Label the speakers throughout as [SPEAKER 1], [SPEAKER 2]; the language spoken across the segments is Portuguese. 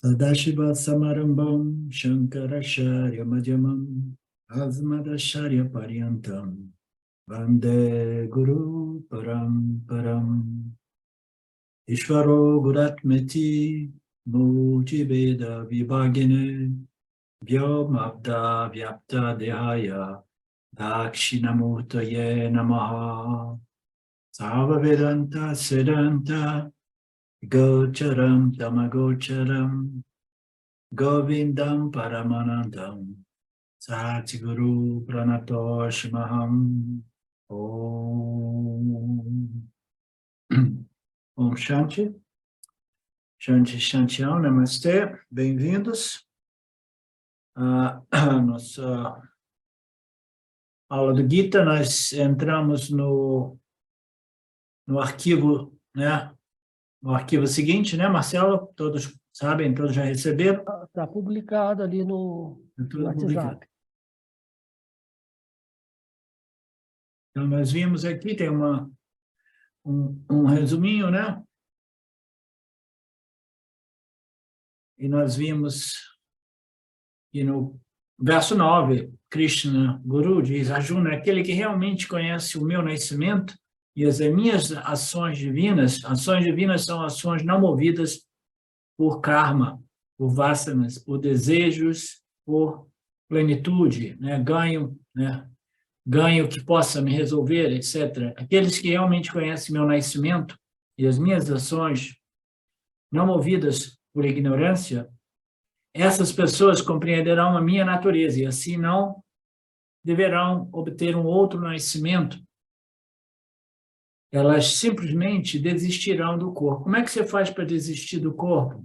[SPEAKER 1] Sadashiva Samarambam Shankaracharya Madhyamam Asmadacharya Paryantam Vande Guru Param Ishvaro Guratmeti Mujibeda Vibhagine Vyomabda Vyapta Dehaya Dakshinamurtaye Namaha Sarva Vedanta Siddhanta Gocharam Tamagocharam Govindam Paramanandam Satguru Pranatoshmaham Om Om Shanti Shanti Shantião, Namastê, bem-vindos à nossa aula do Gita. Nós entramos no arquivo, né? No arquivo seguinte, né, Marcelo? Todos sabem, todos já receberam?
[SPEAKER 2] Está publicado ali no WhatsApp.
[SPEAKER 1] Publicado. Então, nós vimos aqui, tem um resuminho, né? E nós vimos que no verso 9, Krishna Guru diz: Arjuna, aquele que realmente conhece o meu nascimento e as minhas ações divinas são ações não movidas por karma, por vasanas, por desejos, por plenitude, né? Ganho que possa me resolver, etc. Aqueles que realmente conhecem meu nascimento e as minhas ações não movidas por ignorância, essas pessoas compreenderão a minha natureza e assim não deverão obter um outro nascimento. Elas simplesmente desistirão do corpo. Como é que você faz para desistir do corpo?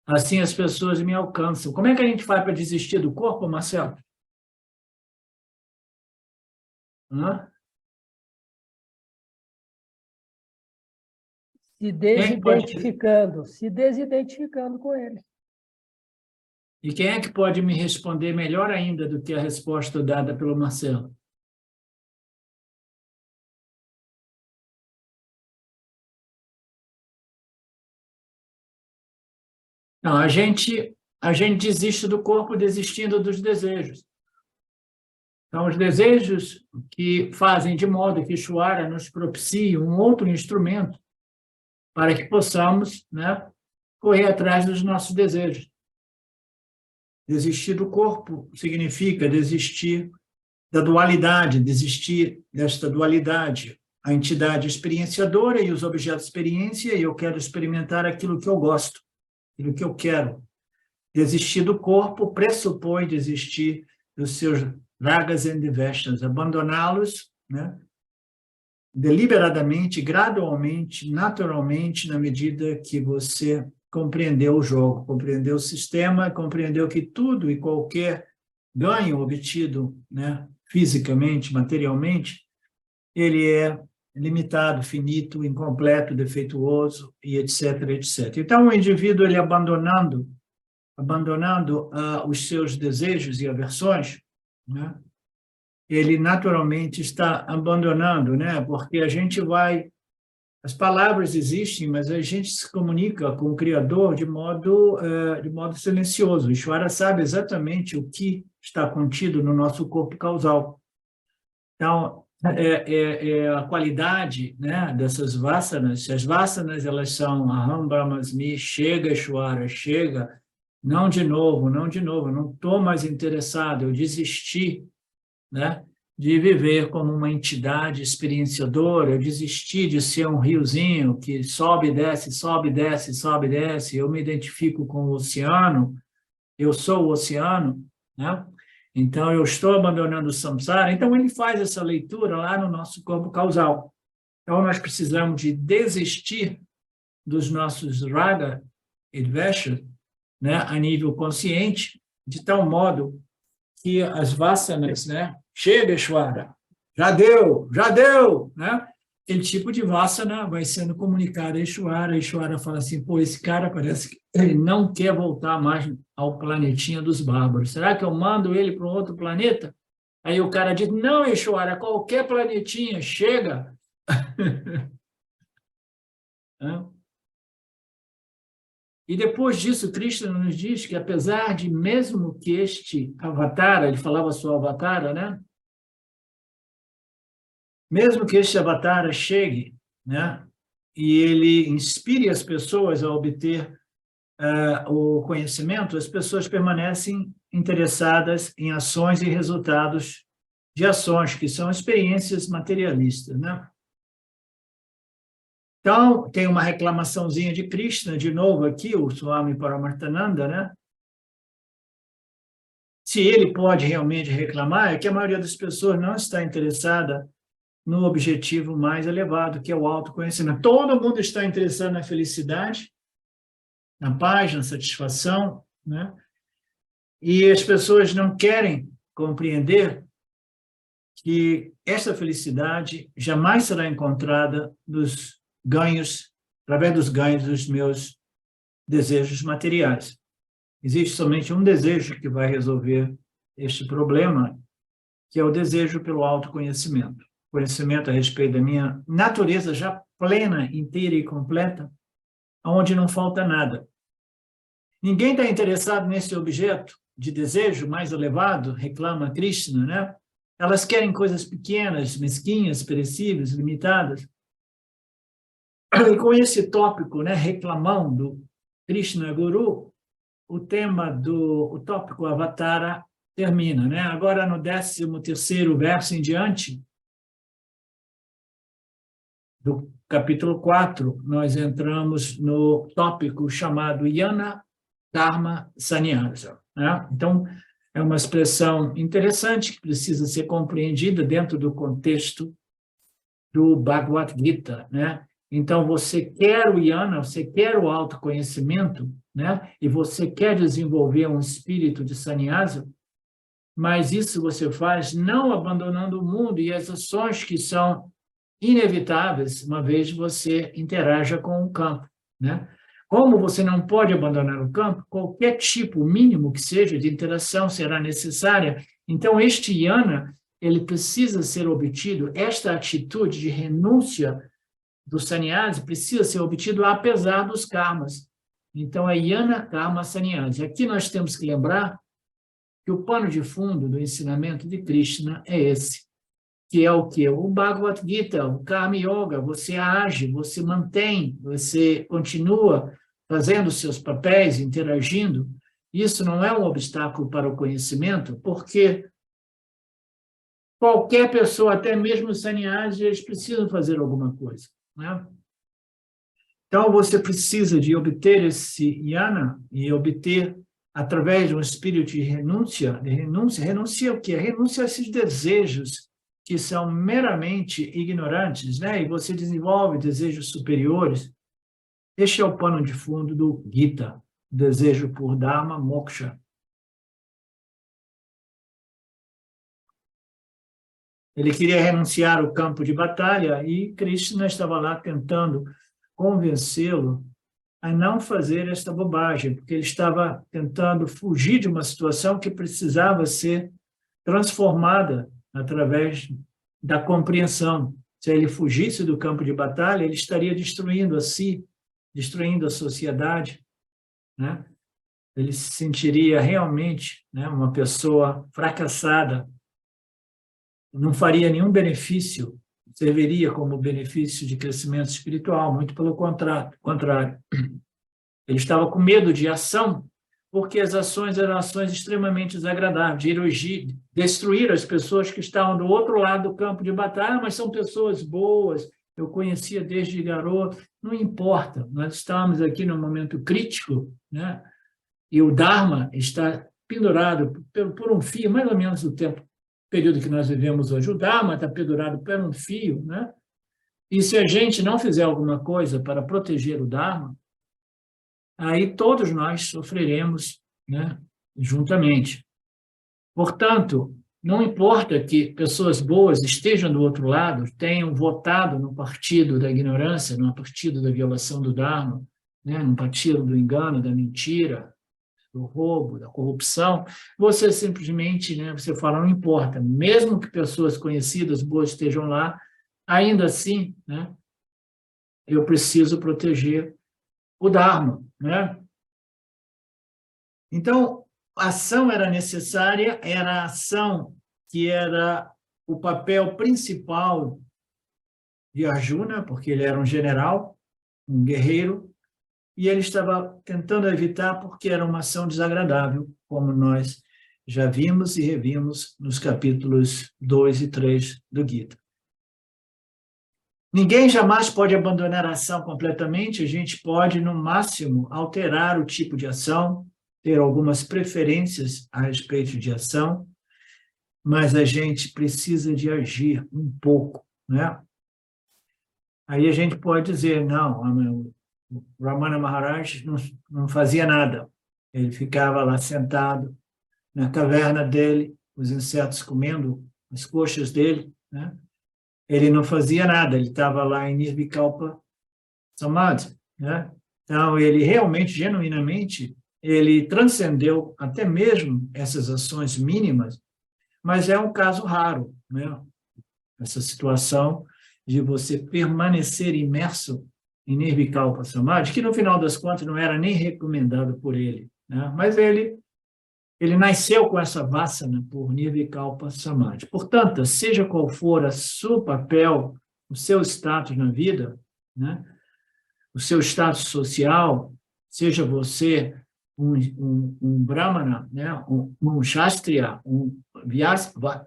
[SPEAKER 1] Assim as pessoas me alcançam. Como é que a gente faz para desistir do corpo, Marcelo?
[SPEAKER 2] Se desidentificando com ele.
[SPEAKER 1] E quem é que pode me responder melhor ainda do que a resposta dada pelo Marcelo? Não, a gente desiste do corpo desistindo dos desejos. Então, os desejos que fazem de modo que Ishvara nos propicie um outro instrumento para que possamos, né, correr atrás dos nossos desejos. Desistir do corpo significa desistir da dualidade, desistir desta dualidade, a entidade experienciadora e os objetos de experiência, e eu quero experimentar aquilo que eu gosto, aquilo que eu quero. Desistir do corpo pressupõe desistir dos seus ragas and devestas, abandoná-los, né, deliberadamente, gradualmente, naturalmente, na medida que você compreendeu o jogo, compreendeu o sistema, compreendeu que tudo e qualquer ganho obtido, né, fisicamente, materialmente, ele é limitado, finito, incompleto, defeituoso, e etc., etc. Então, o indivíduo, ele abandonando os seus desejos e aversões, né, ele naturalmente está abandonando, né, porque a gente vai... As palavras existem, mas a gente se comunica com o Criador de modo silencioso. O Ishvara sabe exatamente o que está contido no nosso corpo causal. Então, a qualidade, né, dessas vasanas. As vasanas, elas são Aham Brahmasmi, chega Ishvara, chega, não de novo, não estou mais interessado, eu desisti, né, de viver como uma entidade experienciadora, eu desisti de ser um riozinho que sobe e desce, sobe e desce, sobe e desce, eu me identifico com o oceano, eu sou o oceano, né? Então, eu estou abandonando o samsara. Então, ele faz essa leitura lá no nosso corpo causal. Então, nós precisamos de desistir dos nossos raga e dvesha, né, a nível consciente, de tal modo que as vasanas, né, chega, Ishvara, já deu, né? Aquele tipo de vasana vai sendo comunicado a Ishvara. Ishvara fala assim: pô, esse cara parece que ele não quer voltar mais ao planetinha dos bárbaros. Será que eu mando ele para um outro planeta? Aí o cara diz: não, Ishvara, qualquer planetinha, chega. E depois disso, Krishna nos diz que, apesar de mesmo que este avatara, ele falava sua avatara, né? Mesmo que este avatara chegue, né? E ele inspire as pessoas a obter o conhecimento, as pessoas permanecem interessadas em ações e resultados de ações, que são experiências materialistas, né? Então, tem uma reclamaçãozinha de Krishna, de novo aqui, o Swami Paramarthananda, né? Se ele pode realmente reclamar, é que a maioria das pessoas não está interessada no objetivo mais elevado, que é o autoconhecimento. Todo mundo está interessado na felicidade, na paz, na satisfação, né? E as pessoas não querem compreender que essa felicidade jamais será encontrada através dos ganhos dos meus desejos materiais. Existe somente um desejo que vai resolver este problema, que é o desejo pelo autoconhecimento. Conhecimento a respeito da minha natureza já plena, inteira e completa, onde não falta nada. Ninguém está interessado nesse objeto de desejo mais elevado, reclama Krishna, né? Elas querem coisas pequenas, mesquinhas, perecíveis, limitadas. E com esse tópico, né, reclamão do Krishna Guru, o tópico Avatara termina, né? Agora, no 13º verso em diante, do capítulo 4, nós entramos no tópico chamado Yana Dharma Sannyasa, né? Então, é uma expressão interessante que precisa ser compreendida dentro do contexto do Bhagavad Gita, né? Então, você quer o Yana, você quer o autoconhecimento, né? E você quer desenvolver um espírito de sannyasa, mas isso você faz não abandonando o mundo e as ações que são inevitáveis, uma vez você interaja com o campo, né? Como você não pode abandonar o campo, qualquer tipo, mínimo que seja, de interação será necessária. Então, este Yana, ele precisa ser obtido, esta atitude de renúncia do sannyasi precisa ser obtido apesar dos karmas. Então, é Yana Karma Sannyasi. Aqui nós temos que lembrar que o pano de fundo do ensinamento de Krishna é esse, que é o quê? O Bhagavad Gita, o Karma Yoga. Você age, você mantém, você continua fazendo seus papéis, interagindo. Isso não é um obstáculo para o conhecimento, porque qualquer pessoa, até mesmo os sannyasis, eles precisam fazer alguma coisa, né? Então, você precisa de obter esse yana e obter, através de um espírito de renúncia. Renúncia o quê? Renúncia a esses desejos que são meramente ignorantes, né? E você desenvolve desejos superiores. Este é o pano de fundo do Gita, desejo por Dharma, Moksha. Ele queria renunciar ao campo de batalha e Krishna estava lá tentando convencê-lo a não fazer esta bobagem, porque ele estava tentando fugir de uma situação que precisava ser transformada através da compreensão. Se ele fugisse do campo de batalha, ele estaria destruindo a si, destruindo a sociedade, né? Ele se sentiria realmente, né, uma pessoa fracassada, não faria nenhum benefício, serviria como benefício de crescimento espiritual, muito pelo contrário. Ele estava com medo de ação, porque as ações eram ações extremamente desagradáveis, de destruir as pessoas que estavam do outro lado do campo de batalha, mas são pessoas boas, eu conhecia desde garoto, não importa, nós estamos aqui num momento crítico, né? E o Dharma está pendurado por um fio, mais ou menos o período que nós vivemos hoje. O Dharma está pendurado por um fio, né? E se a gente não fizer alguma coisa para proteger o Dharma, aí todos nós sofreremos, né, juntamente. Portanto, não importa que pessoas boas estejam do outro lado, tenham votado no partido da ignorância, no partido da violação do Dharma, né, no partido do engano, da mentira, do roubo, da corrupção, você simplesmente, né, você fala, não importa, mesmo que pessoas conhecidas, boas, estejam lá, ainda assim, né, eu preciso proteger o Dharma, né? Então, a ação era necessária, era a ação que era o papel principal de Arjuna, porque ele era um general, um guerreiro, e ele estava tentando evitar porque era uma ação desagradável, como nós já vimos e revimos nos capítulos 2 e 3 do Gita. Ninguém jamais pode abandonar a ação completamente, a gente pode, no máximo, alterar o tipo de ação, ter algumas preferências a respeito de ação, mas a gente precisa de agir um pouco, né? Aí a gente pode dizer, não, o Ramana Maharaj não fazia nada, ele ficava lá sentado na caverna dele, os insetos comendo as coxas dele, né? Ele não fazia nada, ele estava lá em Nirvikalpa Samadhi, né? Então, ele realmente, genuinamente, ele transcendeu até mesmo essas ações mínimas, mas é um caso raro, né? Essa situação de você permanecer imerso em Nirvikalpa Samadhi, que no final das contas não era nem recomendado por ele, né? Mas ele nasceu com essa vasana por Nirvikalpa Samadhi. Portanto, seja qual for o seu papel, o seu status na vida, né? O seu status social, seja você um brahmana, né? um kshatriya, um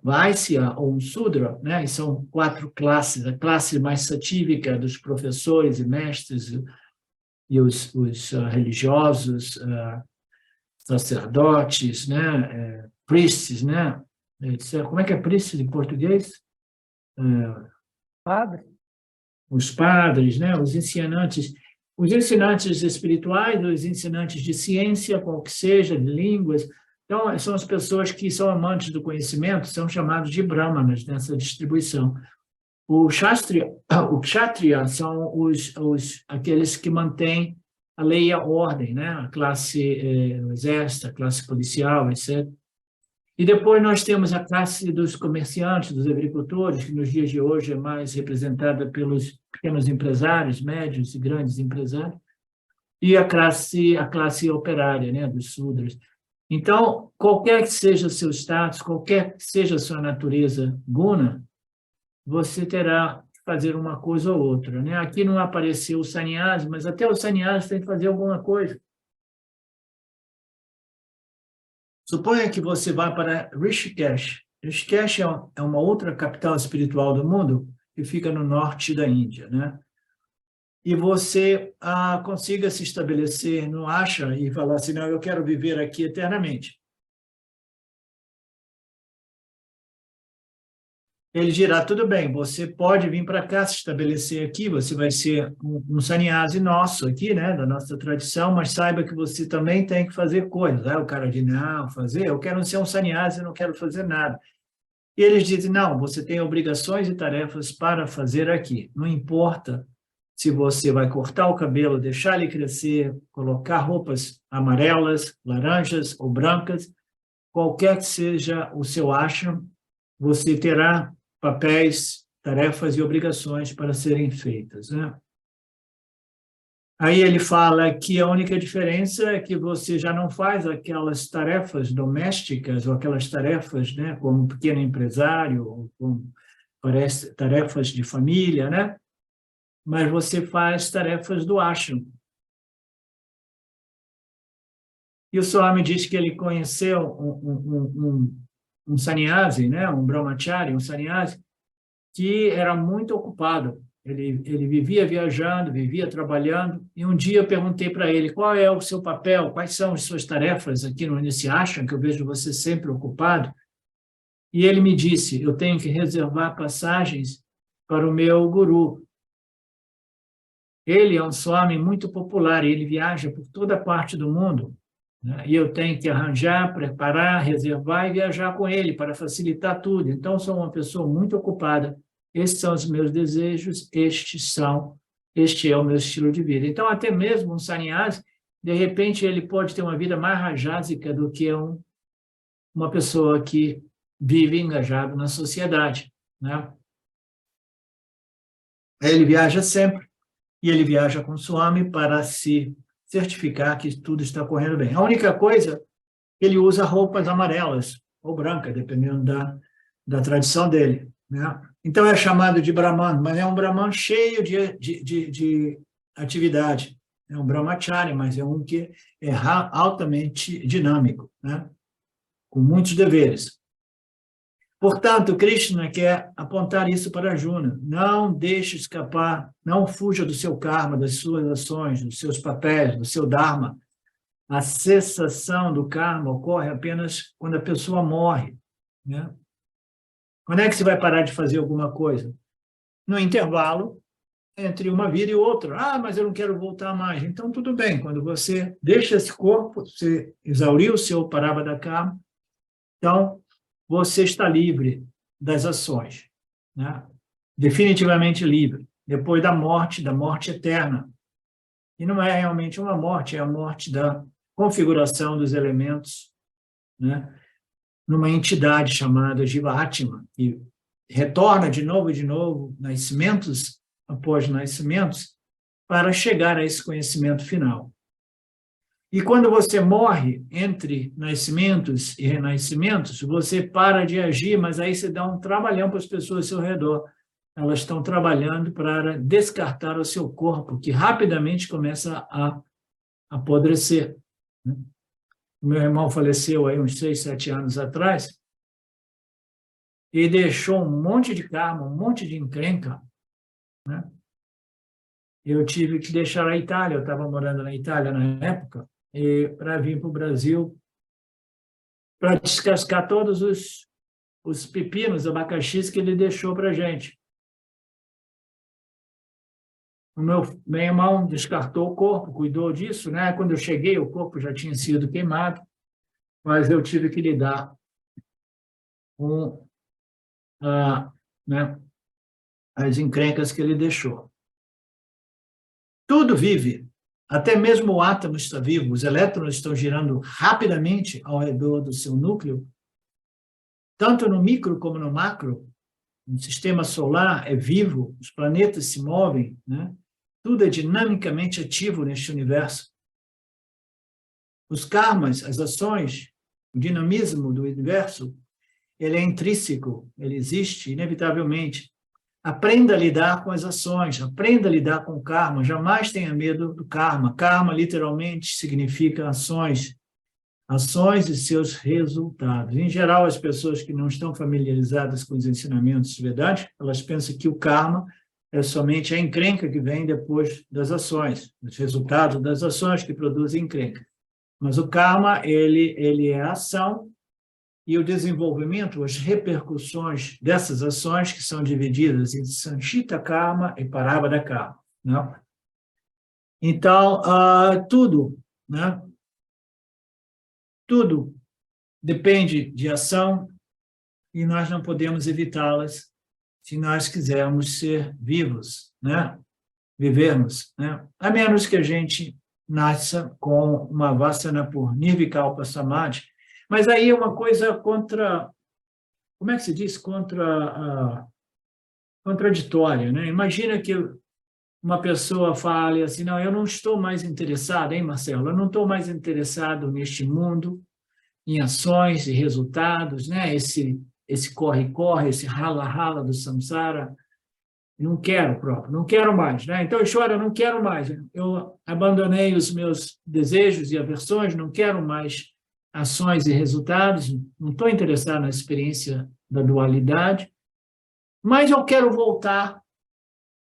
[SPEAKER 1] vaisya ou um sudra, né? E são 4 classes, a classe mais satívica dos professores e mestres e os religiosos, sacerdotes, né? Priests, né? Como é que é priest em português?
[SPEAKER 2] Padre?
[SPEAKER 1] Os padres, né? Os ensinantes espirituais, os ensinantes de ciência, qual que seja, de línguas. Então, são as pessoas que são amantes do conhecimento, são chamados de brahmanas nessa distribuição. O kshatriya são aqueles que mantêm a lei e a ordem, né? A classe exércita, a classe policial, etc. E depois nós temos a classe dos comerciantes, dos agricultores, que nos dias de hoje é mais representada pelos pequenos empresários, médios e grandes empresários, e a classe operária, né, dos sudras. Então, qualquer que seja o seu status, qualquer que seja a sua natureza guna, você terá que fazer uma coisa ou outra, né? Aqui não apareceu o sannyasi, mas até o sannyasi tem que fazer alguma coisa. Suponha que você vá para Rishikesh. Rishikesh é uma outra capital espiritual do mundo que fica no norte da Índia, né? E você consiga se estabelecer no ashram e falar assim, não, eu quero viver aqui eternamente. Ele dirá, tudo bem, você pode vir para cá, se estabelecer aqui, você vai ser um sannyasi nosso aqui, né, da nossa tradição, mas saiba que você também tem que fazer coisas. Aí o cara diz, não, eu quero ser um sannyasi, eu não quero fazer nada. E eles dizem, não, você tem obrigações e tarefas para fazer aqui. Não importa se você vai cortar o cabelo, deixar ele crescer, colocar roupas amarelas, laranjas ou brancas, qualquer que seja o seu ashram, você terá papéis, tarefas e obrigações para serem feitas, né? Aí ele fala que a única diferença é que você já não faz aquelas tarefas domésticas ou aquelas tarefas, né, como pequeno empresário, ou como tarefas de família, né? Mas você faz tarefas do ashram. E o Swami diz que ele conheceu um sannyasi, né, um brahmachari, um sannyasi, que era muito ocupado. Ele vivia viajando, vivia trabalhando, e um dia eu perguntei para ele, qual é o seu papel, quais são as suas tarefas aqui nesse ashram, que eu vejo você sempre ocupado? E ele me disse, eu tenho que reservar passagens para o meu guru. Ele é um Swami muito popular, e ele viaja por toda parte do mundo, né? E eu tenho que arranjar, preparar, reservar e viajar com ele para facilitar tudo. Então, sou uma pessoa muito ocupada. Esses são os meus desejos, este é o meu estilo de vida. Então, até mesmo um sannyasi, de repente, ele pode ter uma vida mais rajásica do que uma pessoa que vive engajado na sociedade, né? Ele viaja sempre, e ele viaja com o Swami para se certificar que tudo está correndo bem. A única coisa ele usa roupas amarelas ou brancas, dependendo da tradição dele, né? Então, é chamado de Brahman, mas é um Brahman cheio de atividade. É um brahmachari, mas é um que é altamente dinâmico, né? Com muitos deveres. Portanto, Krishna quer apontar isso para Arjuna. Não deixe escapar, não fuja do seu karma, das suas ações, dos seus papéis, do seu dharma. A cessação do karma ocorre apenas quando a pessoa morre, né? Quando é que você vai parar de fazer alguma coisa? No intervalo entre uma vida e outra. Ah, mas eu não quero voltar mais. Então, tudo bem. Quando você deixa esse corpo, você exauriu o seu parabada karma, então, você está livre das ações, né? Definitivamente livre, depois da morte eterna. E não é realmente uma morte, é a morte da configuração dos elementos, né? Numa entidade chamada Jiva-Atma, que retorna de novo, nascimentos após nascimentos, para chegar a esse conhecimento final. E quando você morre entre nascimentos e renascimentos, você para de agir, mas aí você dá um trabalhão para as pessoas ao seu redor. Elas estão trabalhando para descartar o seu corpo, que rapidamente começa a apodrecer. O meu irmão faleceu aí uns 6, 7 anos atrás e deixou um monte de karma, um monte de encrenca, né? Eu tive que deixar a Itália, eu estava morando na Itália na época, para vir para o Brasil, para descascar todos os pepinos, abacaxis que ele deixou para a gente. O meu irmão descartou o corpo, cuidou disso, né? Quando eu cheguei, o corpo já tinha sido queimado, mas eu tive que lidar com né, as encrencas que ele deixou. Tudo vive. Até mesmo o átomo está vivo, os elétrons estão girando rapidamente ao redor do seu núcleo, tanto no micro como no macro. O sistema solar é vivo, os planetas se movem, né? Tudo é dinamicamente ativo neste universo. Os karmas, as ações, o dinamismo do universo, ele é intrínseco, ele existe inevitavelmente. Aprenda a lidar com as ações, aprenda a lidar com o karma, jamais tenha medo do karma. Karma, literalmente, significa ações e seus resultados. Em geral, as pessoas que não estão familiarizadas com os ensinamentos vedânticos, elas pensam que o karma é somente a encrenca que vem depois das ações, os resultados das ações que produzem encrenca. Mas o karma, ele é a ação e o desenvolvimento, as repercussões dessas ações que são divididas em Sanchita Karma e Parabada Karma, né? Então, tudo, né? Tudo depende de ação e nós não podemos evitá-las se nós quisermos ser vivos, né? Vivermos, né? A menos que a gente nasça com uma vasana por Nirvikalpa Samadhi. Mas aí é uma coisa contra, como é que se diz? Contraditória, né? Imagina que uma pessoa fale assim, não, eu não estou mais interessado, hein, Marcelo? Eu não estou mais interessado neste mundo, em ações e resultados, né? Esse corre-corre, esse rala-rala do samsara. Não quero próprio, não quero mais, né? Então, eu choro, eu não quero mais. Eu abandonei os meus desejos e aversões, não quero mais ações e resultados, não estou interessado na experiência da dualidade, mas eu quero voltar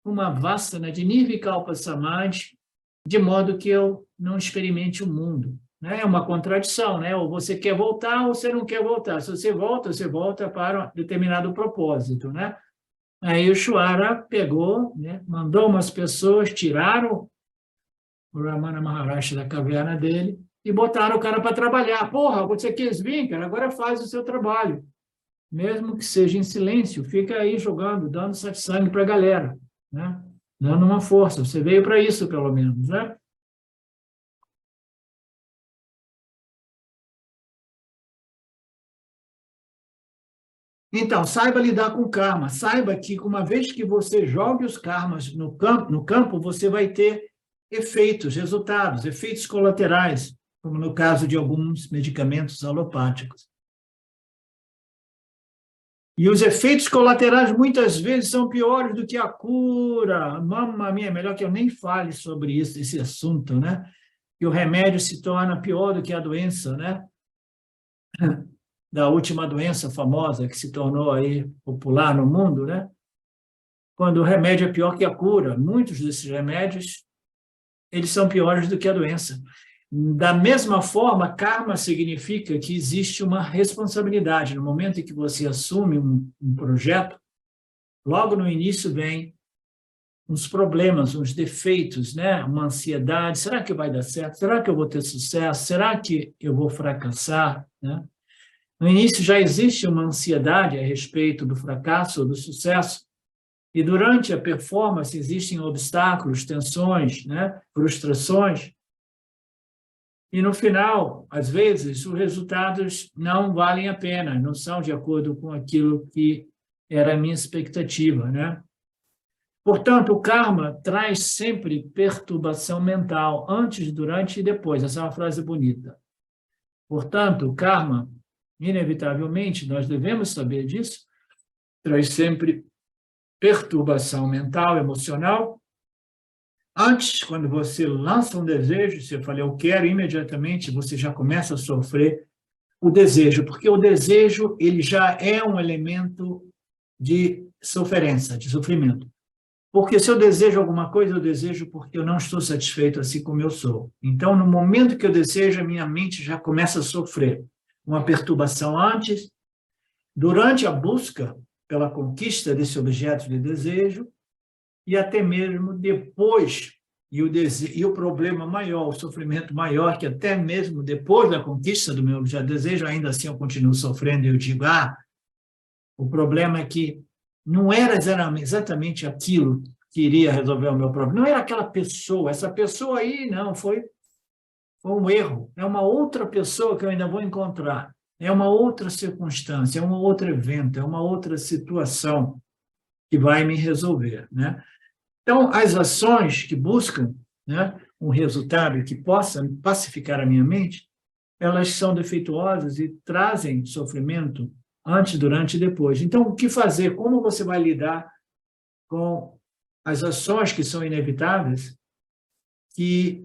[SPEAKER 1] uma vasana de Nirvikalpa Samadhi, de modo que eu não experimente o mundo. Né? É uma contradição, né? Ou você quer voltar ou você não quer voltar. Se você volta para um determinado propósito, né? Aí o Shwara pegou, né? Mandou umas pessoas, tiraram o Ramana Maharshi da caverna dele, e botaram o cara para trabalhar. Porra, você quis vir, cara, agora faz o seu trabalho. Mesmo que seja em silêncio, fica aí jogando, dando satsang para a galera, né? Dando uma força. Você veio para isso, pelo menos, né? Então, saiba lidar com o karma. Saiba que, uma vez que você jogue os karmas no campo, você vai ter efeitos, resultados, efeitos colaterais. como no caso de alguns medicamentos alopáticos. E os efeitos colaterais, muitas vezes, são piores do que a cura. Mamma mia, é melhor que eu nem fale sobre isso, esse assunto, né? Que o remédio se torna pior do que a doença, né? Da última doença famosa que se tornou aí popular no mundo, né? Quando o remédio é pior que a cura. Muitos desses remédios, eles são piores do que a doença. Da mesma forma, karma significa que existe uma responsabilidade. No momento em que você assume um projeto, logo no início vem uns problemas, uns defeitos, né? Uma ansiedade. Será que vai dar certo? Será que eu vou ter sucesso? Será que eu vou fracassar? Né? No início já existe uma ansiedade a respeito do fracasso ou do sucesso. E durante a performance existem obstáculos, tensões, né? Frustrações. E no final, às vezes, os resultados não valem a pena, não são de acordo com aquilo que era a minha expectativa, né? Portanto, o karma traz sempre perturbação mental, antes, durante e depois. Essa é uma frase bonita. Portanto, o karma, inevitavelmente, nós devemos saber disso, traz sempre perturbação mental, emocional. Antes, quando você lança um desejo, você fala, eu quero, imediatamente você já começa a sofrer o desejo, porque o desejo ele já é um elemento de sofrência, de sofrimento. Porque se eu desejo alguma coisa, eu desejo porque eu não estou satisfeito assim como eu sou. Então, no momento que eu desejo, a minha mente já começa a sofrer uma perturbação antes, durante a busca pela conquista desse objeto de desejo, e até mesmo depois, e o problema maior, o sofrimento maior, que até mesmo depois da conquista do meu objeto de desejo, ainda assim eu continuo sofrendo, e eu digo, o problema é que não era exatamente aquilo que iria resolver o meu problema, não era aquela pessoa, essa pessoa aí, não, foi um erro, é uma outra pessoa que eu ainda vou encontrar, é uma outra circunstância, é um outro evento, é uma outra situação que vai me resolver, né? Então, as ações que buscam, né, um resultado que possa pacificar a minha mente, elas são defeituosas e trazem sofrimento antes, durante e depois. Então, o que fazer? Como você vai lidar com as ações que são inevitáveis, que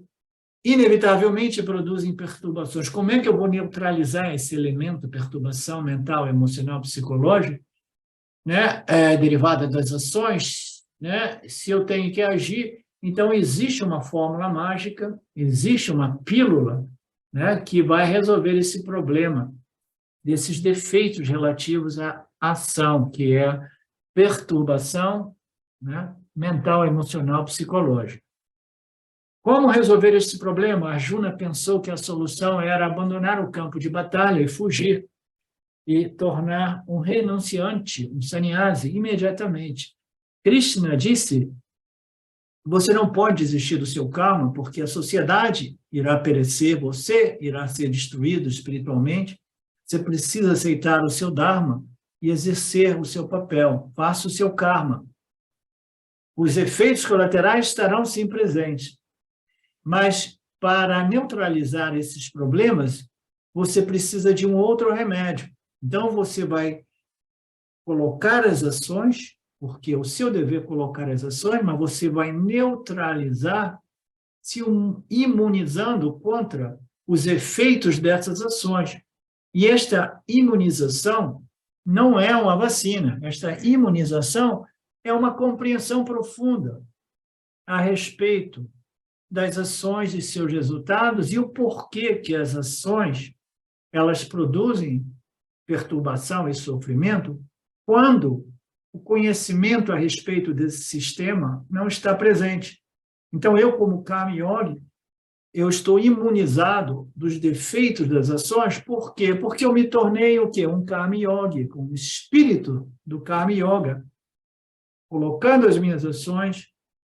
[SPEAKER 1] inevitavelmente produzem perturbações? Como é que eu vou neutralizar esse elemento, perturbação mental, emocional, psicológica, né, derivada das ações, né? Se eu tenho que agir, então existe uma fórmula mágica, existe uma pílula, né, que vai resolver esse problema, desses defeitos relativos à ação, que é perturbação, né, mental, emocional, psicológica. Como resolver esse problema? Arjuna pensou que a solução era abandonar o campo de batalha e fugir, e tornar um renunciante, um sannyasi, imediatamente. Krishna disse, você não pode desistir do seu karma, porque a sociedade irá perecer, você irá ser destruído espiritualmente, você precisa aceitar o seu dharma e exercer o seu papel, faça o seu karma. Os efeitos colaterais estarão sim presentes, mas para neutralizar esses problemas, você precisa de um outro remédio. Então, você vai colocar as ações, porque é o seu dever colocar as ações, mas você vai neutralizar, se imunizando contra os efeitos dessas ações. E esta imunização não é uma vacina, esta imunização é uma compreensão profunda a respeito das ações e seus resultados e o porquê que as ações elas produzem perturbação e sofrimento quando o conhecimento a respeito desse sistema não está presente. Então, eu, como Karma Yogi, eu estou imunizado dos defeitos das ações. Por quê? Porque eu me tornei o quê? Um Karma Yogi, com o espírito do Karma Yoga, colocando as minhas ações,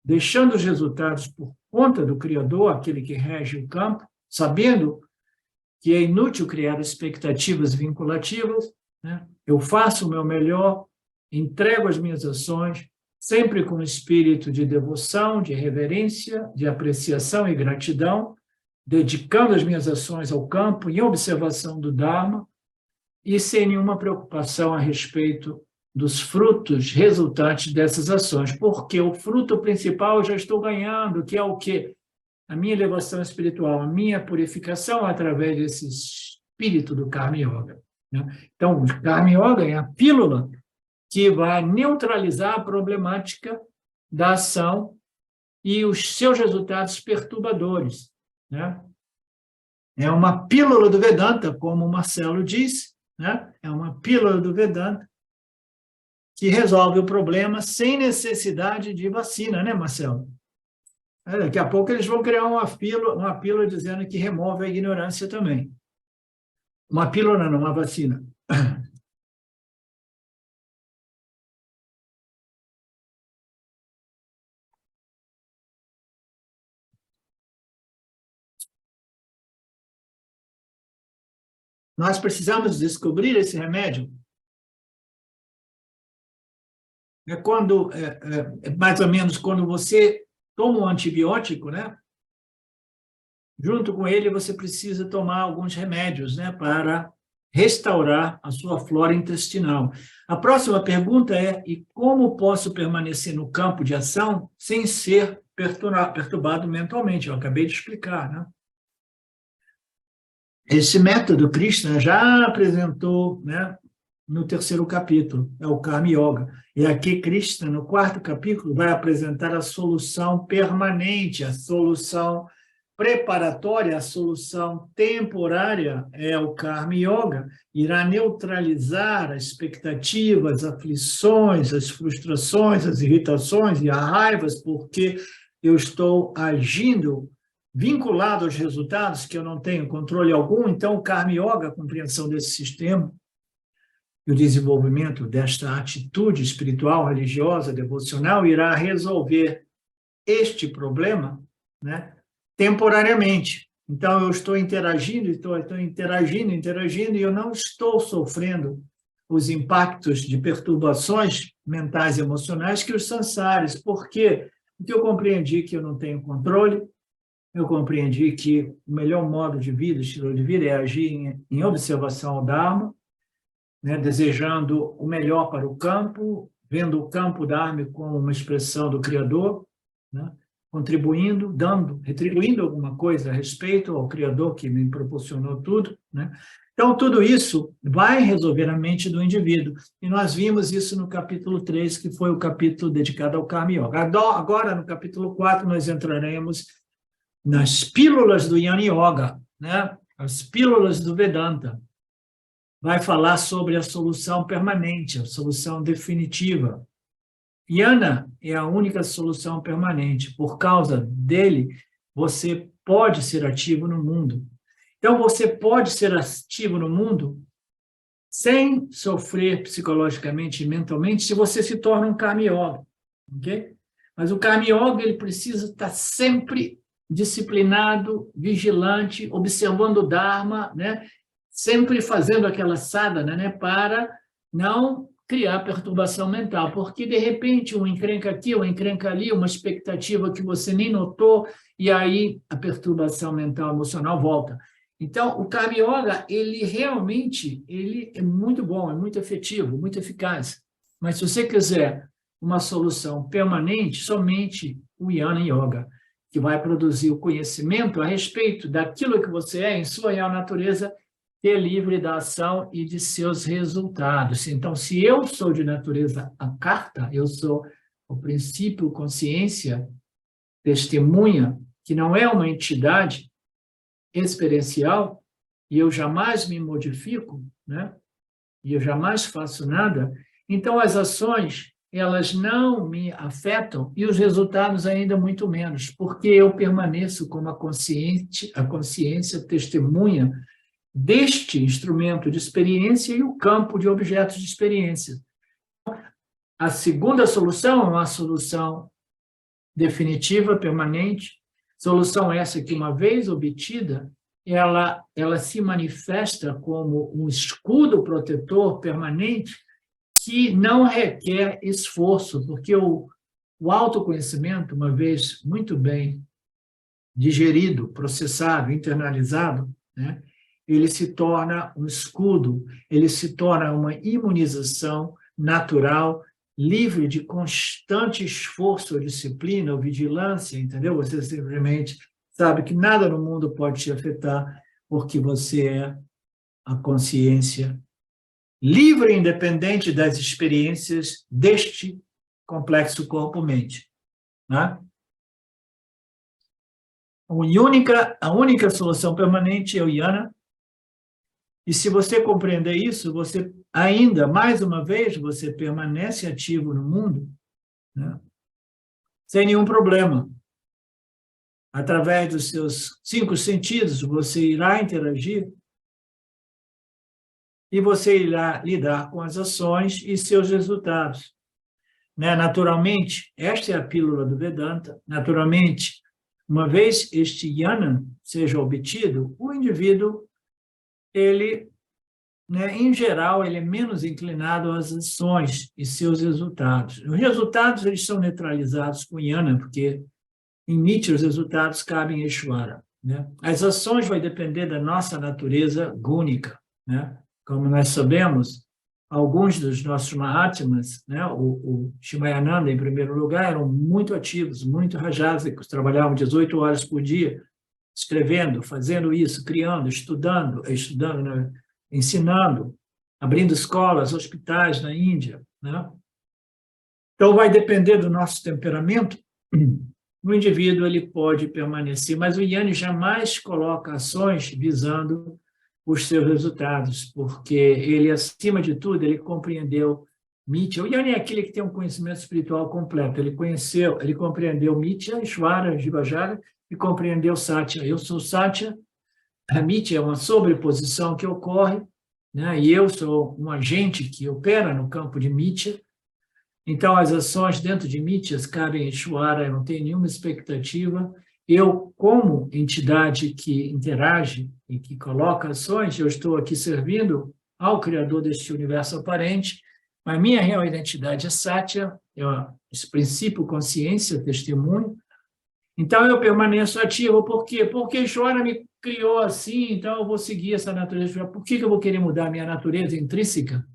[SPEAKER 1] deixando os resultados por conta do Criador, aquele que rege o campo, sabendo que é inútil criar expectativas vinculativas, né? Eu faço o meu melhor, entrego as minhas ações, sempre com espírito de devoção, de reverência, de apreciação e gratidão, dedicando as minhas ações ao campo, em observação do Dharma, e sem nenhuma preocupação a respeito dos frutos resultantes dessas ações, porque o fruto principal eu já estou ganhando, que é o quê? A minha elevação espiritual, a minha purificação através desse espírito do Karma Yoga, né? Então, o Karma Yoga é a pílula que vai neutralizar a problemática da ação e os seus resultados perturbadores, né? É uma pílula do Vedanta, como o Marcelo disse, né? É uma pílula do Vedanta que resolve o problema sem necessidade de vacina, né, Marcelo? Daqui a pouco eles vão criar uma pílula dizendo que remove a ignorância também. Uma pílula não, uma vacina. Nós precisamos descobrir esse remédio. Mais ou menos quando você toma um antibiótico, né? Junto com ele você precisa tomar alguns remédios, né? Para restaurar a sua flora intestinal. A próxima pergunta é: e como posso permanecer no campo de ação sem ser perturbado mentalmente? Eu acabei de explicar, né? Esse método Krishna já apresentou, né, no 3º capítulo, é o Karma Yoga. E aqui Krishna, no 4º capítulo, vai apresentar a solução permanente, a solução preparatória, a solução temporária é o Karma Yoga. Irá neutralizar as expectativas, as aflições, as frustrações, as irritações e as raivas, porque eu estou agindo vinculado aos resultados que eu não tenho controle algum. Então, o Karma Yoga, a compreensão desse sistema e o desenvolvimento desta atitude espiritual, religiosa, devocional, irá resolver este problema, né, temporariamente. Então, eu estou interagindo, interagindo, e eu não estou sofrendo os impactos de perturbações mentais e emocionais que os samsaras. Por quê? Porque eu compreendi que eu não tenho controle. Eu compreendi que o melhor modo de vida, estilo de vida, é agir em observação ao Dharma, né, desejando o melhor para o campo, vendo o campo dharma como uma expressão do Criador, né, contribuindo, retribuindo alguma coisa a respeito ao Criador que me proporcionou tudo, né? Então, tudo isso vai resolver a mente do indivíduo. E nós vimos isso no capítulo 3, que foi o capítulo dedicado ao Karma Yoga. Agora, no capítulo 4, nós entraremos nas pílulas do Jnana Yoga, né? As pílulas do Vedanta. Vai falar sobre a solução permanente, a solução definitiva. Jnana é a única solução permanente. Por causa dele, você pode ser ativo no mundo. Então, você pode ser ativo no mundo sem sofrer psicologicamente e mentalmente se você se torna um Karma Yoga, ok? Mas o Karma Yoga, ele precisa estar sempre disciplinado, vigilante, observando o Dharma, né? Sempre fazendo aquela sadhana, né? Para não criar perturbação mental, porque, de repente, um encrenca aqui, um encrenca ali, uma expectativa que você nem notou, e aí a perturbação mental, emocional volta. Então, o Karma Yoga, ele realmente é muito bom, é muito efetivo, muito eficaz. Mas se você quiser uma solução permanente, somente o Jnana Yoga, que vai produzir o conhecimento a respeito daquilo que você é em sua real natureza, que é livre da ação e de seus resultados. Então, se eu sou de natureza akarta, eu sou o princípio, consciência, testemunha, que não é uma entidade experiencial, e eu jamais me modifico, né? E eu jamais faço nada, então as ações, elas não me afetam e os resultados ainda muito menos, porque eu permaneço como a consciência testemunha deste instrumento de experiência e o campo de objetos de experiência. A segunda solução é uma solução definitiva, permanente, solução essa que, uma vez obtida, ela se manifesta como um escudo protetor permanente que não requer esforço, porque o autoconhecimento, uma vez muito bem digerido, processado, internalizado, né, ele se torna um escudo, ele se torna uma imunização natural, livre de constante esforço ou disciplina ou vigilância, entendeu? Você simplesmente sabe que nada no mundo pode te afetar, porque você é a consciência livre e independente das experiências deste complexo corpo-mente, né? A única solução permanente é o Jnana. E se você compreender isso, você ainda, mais uma vez, você permanece ativo no mundo, né, sem nenhum problema. Através dos seus 5 sentidos, você irá interagir e você irá lidar com as ações e seus resultados, né? Naturalmente, esta é a pílula do Vedanta. Naturalmente, uma vez este Jnana seja obtido, o indivíduo, ele, né, em geral, ele é menos inclinado às ações e seus resultados. Os resultados eles são neutralizados com Jnana, porque em Nietzsche os resultados cabem em Ishvara, né? As ações vai depender da nossa natureza gúnica, né? Como nós sabemos, alguns dos nossos Mahatmas, né, o Shimayananda, em primeiro lugar, eram muito ativos, muito rajásicos, trabalhavam 18 horas por dia, escrevendo, fazendo isso, criando, estudando, né, ensinando, abrindo escolas, hospitais na Índia, né? Então, vai depender do nosso temperamento. O indivíduo ele pode permanecer, mas o Jnana jamais coloca ações visando os seus resultados, porque ele, acima de tudo, ele compreendeu Mithya. O Jnana é aquele que tem um conhecimento espiritual completo. Ele compreendeu Mithya, Ishvara, Jivajara, e compreendeu Satya. Eu sou Satya, a Mithya é uma sobreposição que ocorre, né? E eu sou um agente que opera no campo de Mithya. Então, as ações dentro de Mithyas cabem em Ishvara, eu não tenho nenhuma expectativa. Eu, como entidade que interage e que coloca ações, eu estou aqui servindo ao Criador deste universo aparente, mas minha real identidade é Satya, esse princípio consciência, testemunho. Então, eu permaneço ativo. Por quê? Porque Ishvara me criou assim, então eu vou seguir essa natureza. Por que eu vou querer mudar a minha natureza intrínseca?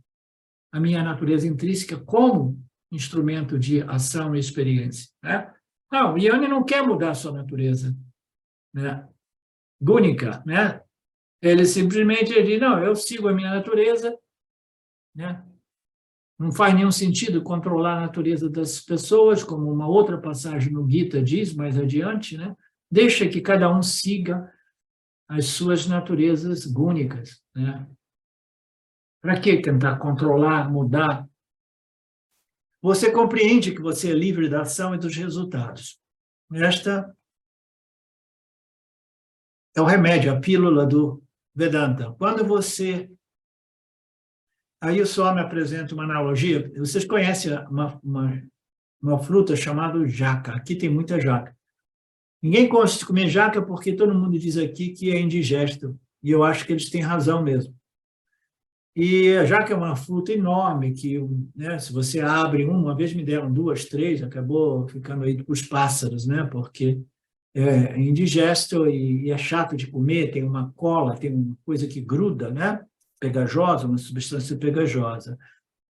[SPEAKER 1] A minha natureza intrínseca como instrumento de ação e experiência, né? Não, o Jnana não quer mudar a sua natureza, né, gúnica, né? Ele simplesmente diz, não, eu sigo a minha natureza, né? Não faz nenhum sentido controlar a natureza das pessoas, como uma outra passagem no Gita diz mais adiante, né? Deixa que cada um siga as suas naturezas gúnicas, né? Para que tentar controlar, mudar? Você compreende que você é livre da ação e dos resultados. Esta é o remédio, a pílula do Vedanta. Quando você... Aí o Swami apresenta uma analogia. Vocês conhecem uma fruta chamada jaca. Aqui tem muita jaca. Ninguém gosta de comer jaca porque todo mundo diz aqui que é indigesto. E eu acho que eles têm razão mesmo. E a jaca é uma fruta enorme que, né, se você abre uma vez me deram 2, 3, acabou ficando aí para os pássaros, né, porque é indigesto e é chato de comer, tem uma cola, tem uma coisa que gruda, né, pegajosa, uma substância pegajosa.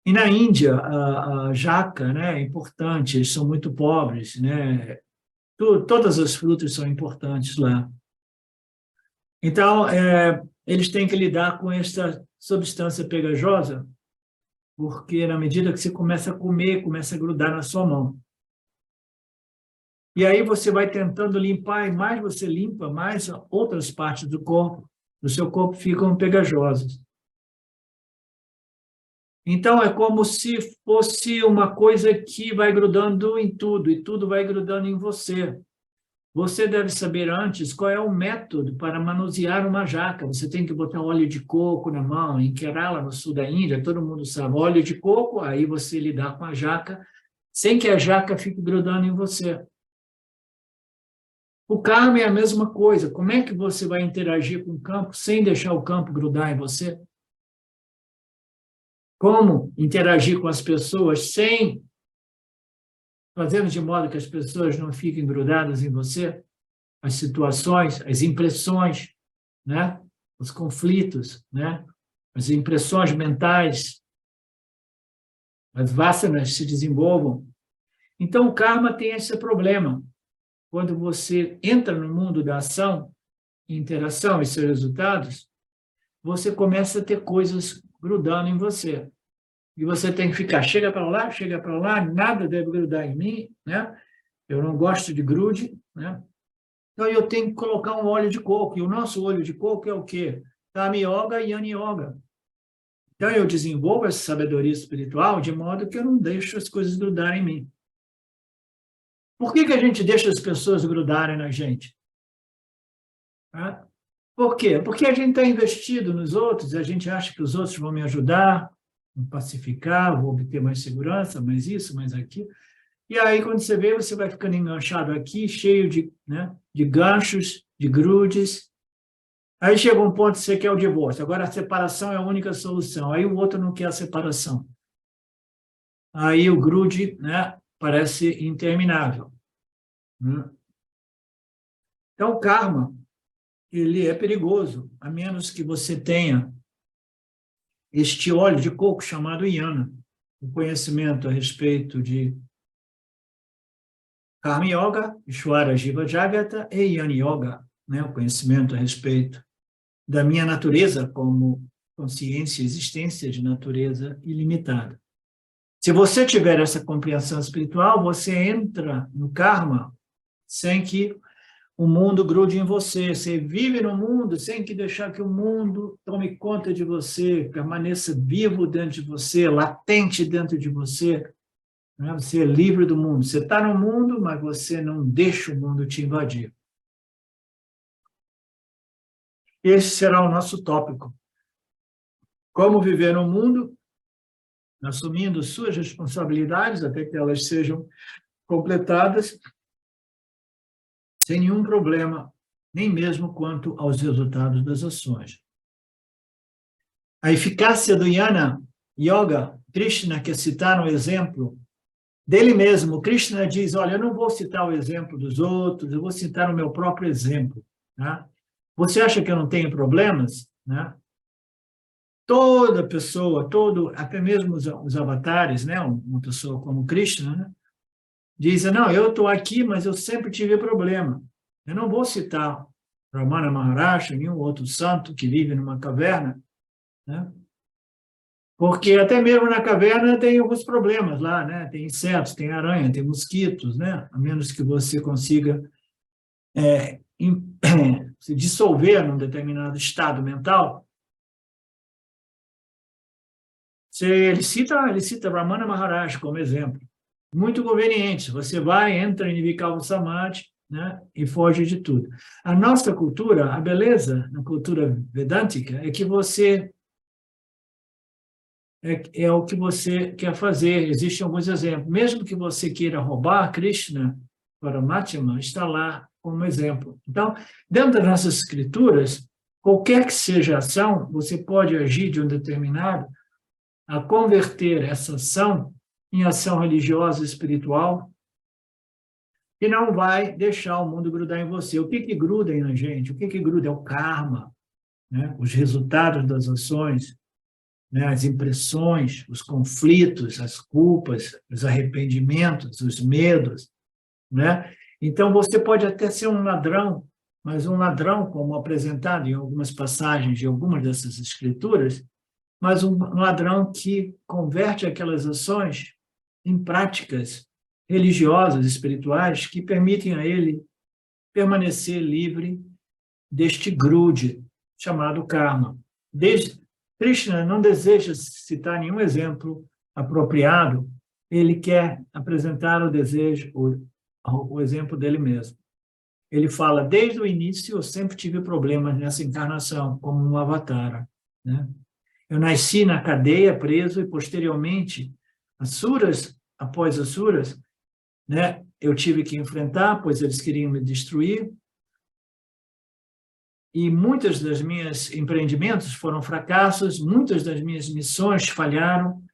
[SPEAKER 1] E na Índia, a jaca, né, é importante, eles são muito pobres, né, todas as frutas são importantes lá. Então, eles têm que lidar com essa substância pegajosa, porque na medida que você começa a comer, começa a grudar na sua mão. E aí você vai tentando limpar, e mais você limpa, mais outras partes do seu corpo ficam pegajosas. Então, é como se fosse uma coisa que vai grudando em tudo, e tudo vai grudando em você. Você deve saber antes qual é o método para manusear uma jaca. Você tem que botar óleo de coco na mão. Em Kerala, no sul da Índia, todo mundo sabe, óleo de coco, aí você lidar com a jaca, sem que a jaca fique grudando em você. O karma é a mesma coisa. Como é que você vai interagir com o campo sem deixar o campo grudar em você? Como interagir com as pessoas sem fazendo de modo que as pessoas não fiquem grudadas em você? as situações, as impressões, né? Os conflitos, né? As impressões mentais, as vasanas se desenvolvam. Então, o karma tem esse problema. Quando você entra no mundo da ação, interação e seus resultados, você começa a ter coisas grudando em você. E você tem que ficar, chega para lá, nada deve grudar em mim, né? Eu não gosto de grude, né? Então, eu tenho que colocar um óleo de coco. E o nosso óleo de coco é o quê? Kama Yoga e Yana Yoga. Então, eu desenvolvo essa sabedoria espiritual de modo que eu não deixo as coisas grudarem em mim. Por que a gente deixa as pessoas grudarem na gente? Por quê? Porque a gente está investido nos outros, a gente acha que os outros vão me ajudar, vão pacificar, vou obter mais segurança, mais isso, mais aquilo. E aí, quando você vê, você vai ficando enganchado aqui, cheio de, né, de ganchos, de grudes. Aí chega um ponto que você quer o divórcio. Agora, a separação é a única solução. Aí o outro não quer a separação. Aí o grude, né, parece interminável. Então, o karma, ele é perigoso, a menos que você tenha este óleo de coco chamado Yana, o conhecimento a respeito de Karma Yoga, Ishvara Jiva Jagata e Yana Yoga, né? O conhecimento a respeito da minha natureza como consciência e existência de natureza ilimitada. Se você tiver essa compreensão espiritual, você entra no karma sem que o mundo grude em você. Você vive no mundo sem que deixar que o mundo tome conta de você, permaneça vivo dentro de você, latente dentro de você. Você é livre do mundo. Você está no mundo, mas você não deixa o mundo te invadir. Esse será o nosso tópico. Como viver no mundo, assumindo suas responsabilidades, até que elas sejam completadas, sem nenhum problema, nem mesmo quanto aos resultados das ações. A eficácia do Yana Yoga, Krishna quer citar um exemplo dele mesmo. Krishna diz, olha, eu não vou citar o exemplo dos outros, eu vou citar o meu próprio exemplo. Né? Você acha que eu não tenho problemas? Né? Toda pessoa, até mesmo os avatares, né? Uma pessoa como Krishna, né? Diz, não, eu estou aqui, mas eu sempre tive problema. Eu não vou citar Ramana Maharshi, nenhum outro santo que vive numa caverna, né? Porque até mesmo na caverna tem alguns problemas lá, né? Tem insetos, tem aranha, tem mosquitos, né? A menos que você consiga se dissolver num determinado estado mental. Ele cita Ramana Maharshi como exemplo. Muito conveniente. Você vai, entra em Nirvikalpa Samadhi, né, e foge de tudo. A nossa cultura, a beleza na cultura vedântica é que você é o que você quer fazer. Existem alguns exemplos. Mesmo que você queira roubar, Krishna Paramatma está lá como exemplo. Então, dentro das nossas escrituras, qualquer que seja a ação, você pode agir de um determinado a converter essa ação em ação religiosa e espiritual, que não vai deixar o mundo grudar em você. O que gruda aí na gente? O que gruda é o karma, né? Os resultados das ações, né? As impressões, os conflitos, as culpas, os arrependimentos, os medos, né? Então, você pode até ser um ladrão, mas um ladrão, como apresentado em algumas passagens de algumas dessas escrituras, mas um ladrão que converte aquelas ações em práticas religiosas, espirituais, que permitem a ele permanecer livre deste grude chamado karma. Krishna não deseja citar nenhum exemplo apropriado, ele quer apresentar o desejo, o exemplo dele mesmo. Ele fala, desde o início eu sempre tive problemas nessa encarnação, como um avatar, né? Eu nasci na cadeia, preso, e posteriormente, após Asuras, né, eu tive que enfrentar, pois eles queriam me destruir, e muitos dos meus empreendimentos foram fracassos, muitas das minhas missões falharam.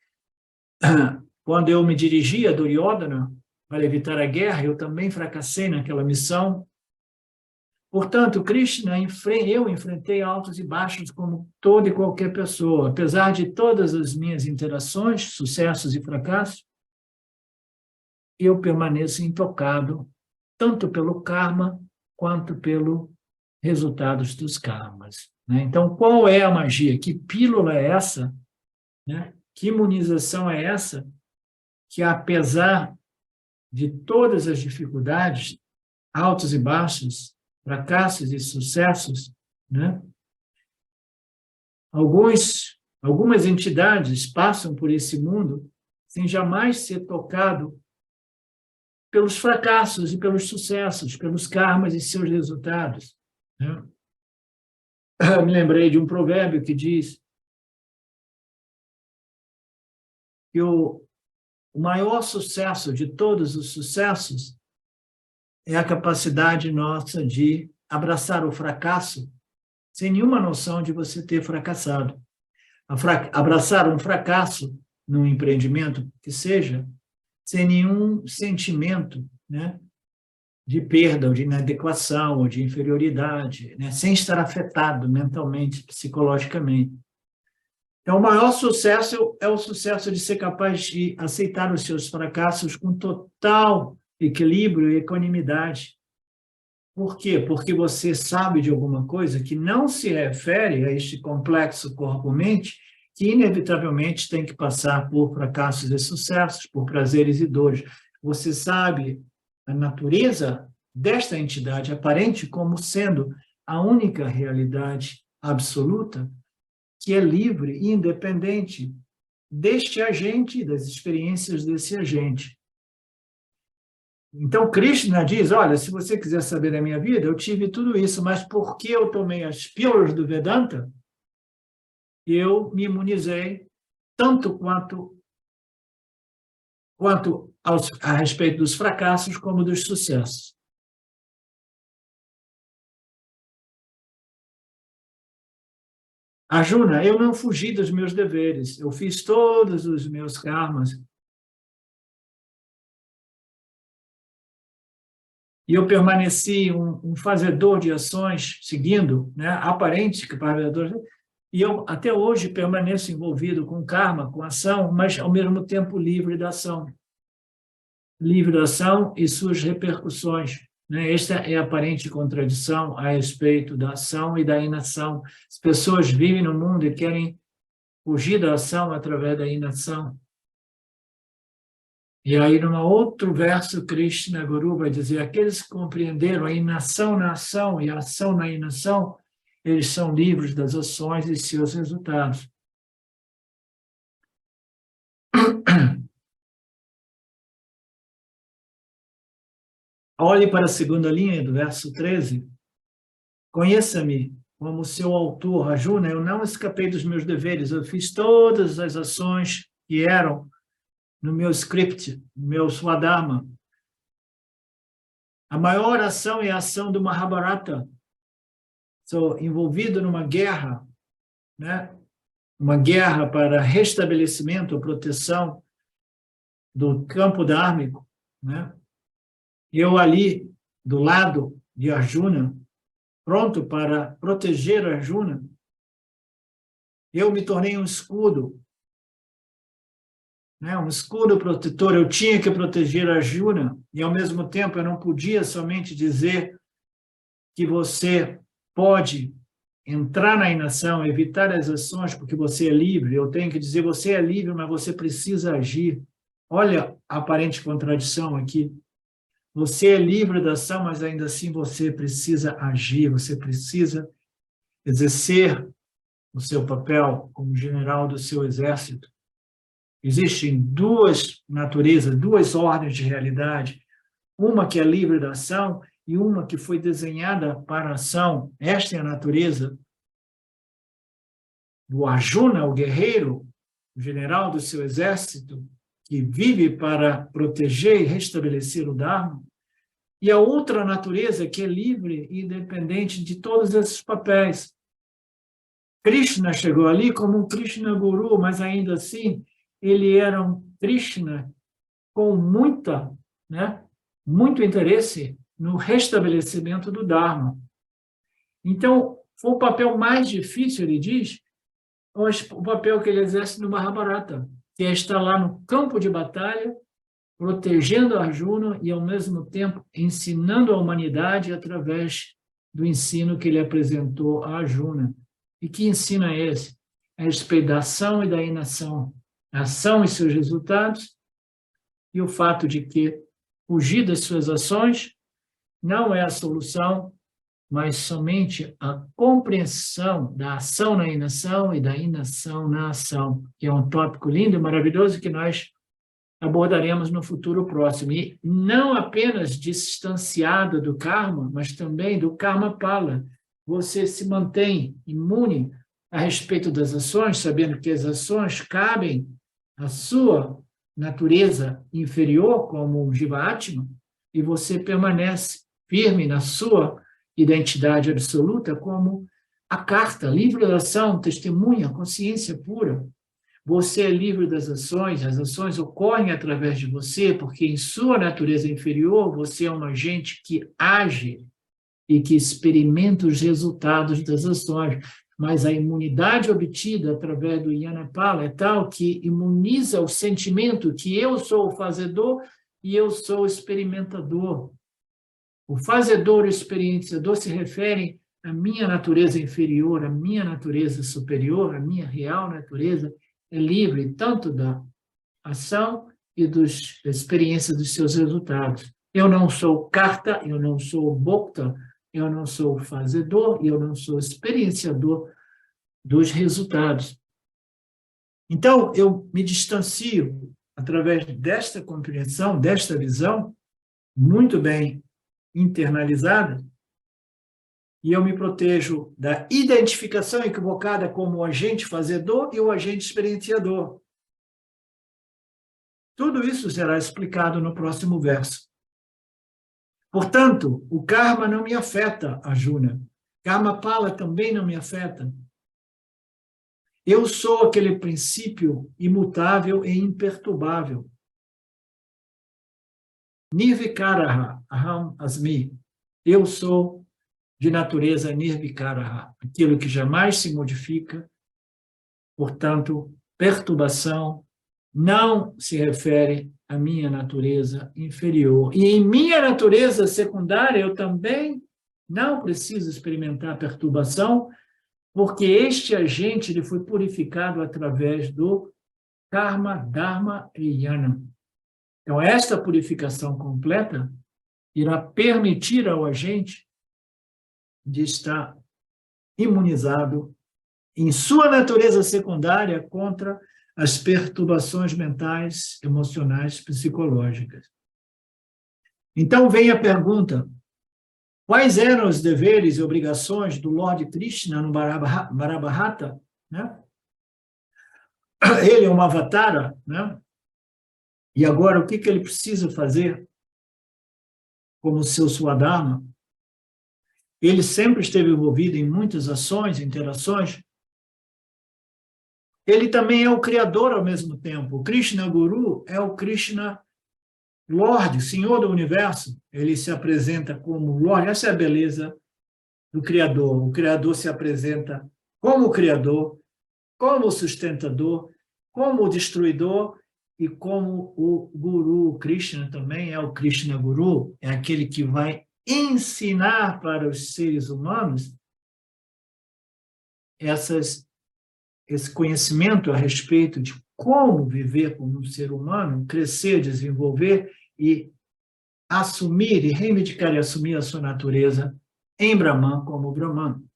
[SPEAKER 1] Quando eu me dirigi a Duryodhana para evitar a guerra, eu também fracassei naquela missão. Portanto, Krishna, eu enfrentei altos e baixos como toda e qualquer pessoa. Apesar de todas as minhas interações, sucessos e fracassos, eu permaneço intocado, tanto pelo karma quanto pelos resultados dos karmas. Né? Então, qual é a magia? Que pílula é essa? Né? Que imunização é essa? Que, apesar de todas as dificuldades, altos e baixos, fracassos e sucessos, né? Algumas entidades passam por esse mundo sem jamais ser tocado pelos fracassos e pelos sucessos, pelos karmas e seus resultados. Né? Eu me lembrei de um provérbio que diz que o maior sucesso de todos os sucessos é a capacidade nossa de abraçar o fracasso sem nenhuma noção de você ter fracassado. Abraçar um fracasso num empreendimento que seja, sem nenhum sentimento, né, de perda, ou de inadequação, ou de inferioridade, né, sem estar afetado mentalmente, psicologicamente. Então, o maior sucesso é o sucesso de ser capaz de aceitar os seus fracassos com total equilíbrio e equanimidade. Por quê? Porque você sabe de alguma coisa que não se refere a este complexo corpo-mente, que inevitavelmente tem que passar por fracassos e sucessos, por prazeres e dores. Você sabe a natureza desta entidade aparente como sendo a única realidade absoluta que é livre e independente deste agente e das experiências desse agente. Então, Krishna diz, olha, se você quiser saber da minha vida, eu tive tudo isso, mas porque eu tomei as pílulas do Vedanta, eu me imunizei tanto quanto a respeito dos fracassos como dos sucessos. Arjuna, eu não fugi dos meus deveres, eu fiz todos os meus karmas. E eu permaneci um fazedor de ações, seguindo, né, aparente que fazedor, e eu até hoje permaneço envolvido com karma, com ação, mas ao mesmo tempo livre da ação. Livre da ação e suas repercussões. Né? Esta é a aparente contradição a respeito da ação e da inação. As pessoas vivem no mundo e querem fugir da ação através da inação. E aí, num outro verso, Krishna Guru vai dizer, aqueles que compreenderam a inação na ação e a ação na inação, eles são livres das ações e seus resultados. Olhe para a segunda linha do verso 13. Conheça-me como seu autor, Arjuna, eu não escapei dos meus deveres, eu fiz todas as ações que eram no meu script, no meu Swadharma. A maior ação é a ação do Mahabharata. Sou envolvido numa guerra, né? Uma guerra para restabelecimento ou proteção do campo dármico, né? Eu ali, do lado de Arjuna, pronto para proteger Arjuna, eu me tornei um escudo, né? Um escudo protetor. Eu tinha que proteger Arjuna e, ao mesmo tempo, eu não podia somente dizer que você pode entrar na inação, evitar as ações, porque você é livre. Eu tenho que dizer, você é livre, mas você precisa agir. Olha a aparente contradição aqui. Você é livre da ação, mas ainda assim você precisa agir, você precisa exercer o seu papel como general do seu exército. Existem duas naturezas, duas ordens de realidade. Uma que é livre da ação e uma que foi desenhada para a ação. Esta é a natureza do Arjuna, o guerreiro, o general do seu exército, que vive para proteger e restabelecer o Dharma. E a outra natureza que é livre e independente de todos esses papéis. Krishna chegou ali como um Krishna Guru, mas ainda assim ele era um Krishna com muito interesse no restabelecimento do Dharma. Então, foi o papel mais difícil, ele diz, o papel que ele exerce no Mahabharata, que é estar lá no campo de batalha, protegendo Arjuna e, ao mesmo tempo, ensinando a humanidade através do ensino que ele apresentou a Arjuna. E que ensino é esse? A respeito da ação e da inação. A ação e seus resultados, e o fato de que fugir das suas ações não é a solução, mas somente a compreensão da ação na inação e da inação na ação, que é um tópico lindo e maravilhoso que nós abordaremos no futuro próximo. E não apenas distanciado do karma, mas também do karma pala. Você se mantém imune a respeito das ações, sabendo que as ações cabem à sua natureza inferior, como um Jiva-Atma, e você permanece firme na sua identidade absoluta como a carta, livre da ação, testemunha, consciência pura. Você é livre das ações, as ações ocorrem através de você, porque em sua natureza inferior você é um agente que age e que experimenta os resultados das ações. Mas a imunidade obtida através do Yanapala é tal que imuniza o sentimento que eu sou o fazedor e eu sou o experimentador. O fazedor e o experienciador se referem à minha natureza inferior, à minha natureza superior, à minha real natureza é livre tanto da ação e da experiência dos seus resultados. Eu não sou karta, eu não sou bhokta, eu não sou fazedor e eu não sou experienciador dos resultados. Então, eu me distancio através desta compreensão, desta visão, muito bem internalizada, e eu me protejo da identificação equivocada como o agente fazedor e o agente experienciador. Tudo isso será explicado no próximo verso. Portanto, o karma não me afeta, Arjuna. Karma pala também não me afeta. Eu sou aquele princípio imutável e imperturbável. Nirvikaraha, aham asmi. Eu sou de natureza nirvikaraha, aquilo que jamais se modifica, portanto, perturbação não se refere à minha natureza inferior. E em minha natureza secundária, eu também não preciso experimentar perturbação, porque este agente ele foi purificado através do karma, dharma e yana. Então, esta purificação completa irá permitir ao agente de estar imunizado em sua natureza secundária contra as perturbações mentais, emocionais, psicológicas. Então vem a pergunta: quais eram os deveres e obrigações do Lord Krishna no Mahabharata? Né? Ele é uma avatara, né? E agora o que ele precisa fazer como seu Swadharma? Ele sempre esteve envolvido em muitas ações, interações. Ele também é o Criador ao mesmo tempo. O Krishna Guru é o Krishna Lorde, Senhor do Universo. Ele se apresenta como Lorde. Essa é a beleza do Criador. O Criador se apresenta como o Criador, como o sustentador, como o destruidor e como o Guru. O Krishna também é o Krishna Guru, é aquele que vai ensinar para os seres humanos esse conhecimento a respeito de como viver como um ser humano, crescer, desenvolver e assumir e reivindicar e assumir a sua natureza em Brahman como Brahman.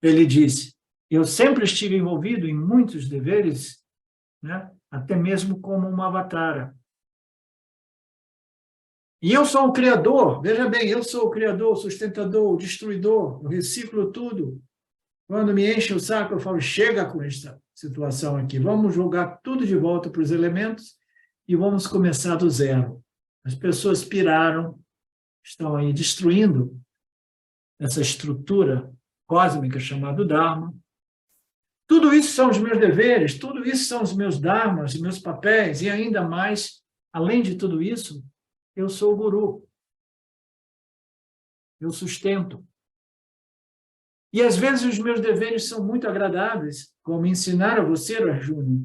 [SPEAKER 1] Ele disse: eu sempre estive envolvido em muitos deveres, né? Até mesmo como uma avatara. E eu sou o Criador, veja bem, eu sou o Criador, o sustentador, o destruidor, eu reciclo tudo. Quando me enche o saco, eu falo, chega com esta situação aqui, vamos jogar tudo de volta para os elementos e vamos começar do zero. As pessoas piraram, estão aí destruindo essa estrutura cósmica chamada Dharma. Tudo isso são os meus deveres, tudo isso são os meus dharmas, os meus papéis, e ainda mais, além de tudo isso, eu sou o Guru. eu sustento. E, às vezes, os meus deveres são muito agradáveis, como ensinar a você, Arjuna.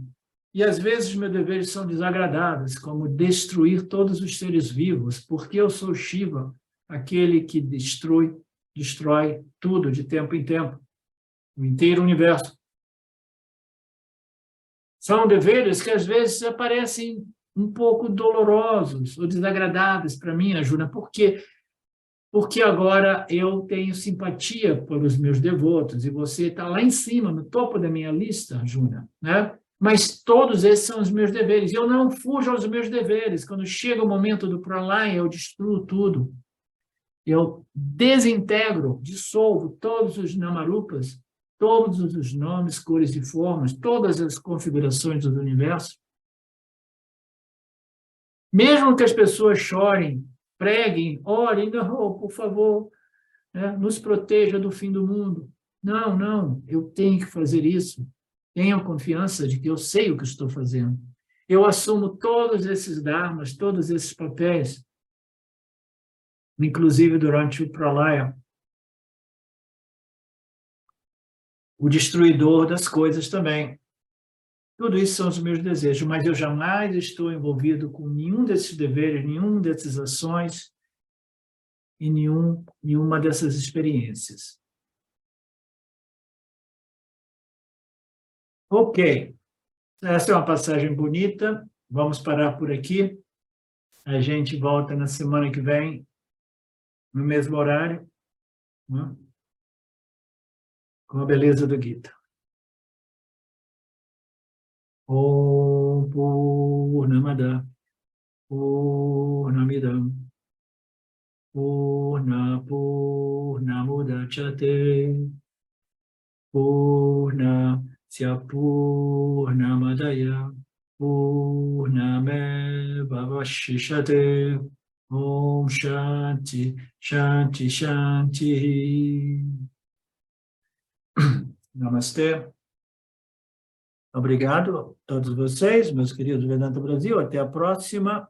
[SPEAKER 1] E, às vezes, os meus deveres são desagradáveis, como destruir todos os seres vivos, porque eu sou Shiva, aquele que destrói tudo de tempo em tempo, o inteiro universo. São deveres que, às vezes, parecem um pouco dolorosos ou desagradáveis para mim, Arjuna, porque agora eu tenho simpatia pelos meus devotos, e você está lá em cima, no topo da minha lista, Arjuna, né? Mas todos esses são os meus deveres. Eu não fujo aos meus deveres. Quando chega o momento do pralaya, eu destruo tudo. Eu desintegro, dissolvo todos os namarupas, todos os nomes, cores e formas, todas as configurações do universo. Mesmo que as pessoas chorem, preguem, orem, não, por favor, né, nos proteja do fim do mundo. Não, não, eu tenho que fazer isso. Tenham confiança de que eu sei o que estou fazendo. Eu assumo todos esses dharmas, todos esses papéis, inclusive durante o pralaya, o destruidor das coisas também. Tudo isso são os meus desejos, mas eu jamais estou envolvido com nenhum desses deveres, nenhuma dessas ações e nenhuma dessas experiências. Ok, essa é uma passagem bonita, vamos parar por aqui. A gente volta na semana que vem, no mesmo horário, né? Com a beleza do Gita. Om Purnamada Purnamidam Purnamudachyate Purnasya Purnamadaya Purnamevavashishate. Om Shanti, Shanti, Shanti. Namastê. Obrigado a todos vocês, meus queridos Vedanta Brasil. Até a próxima.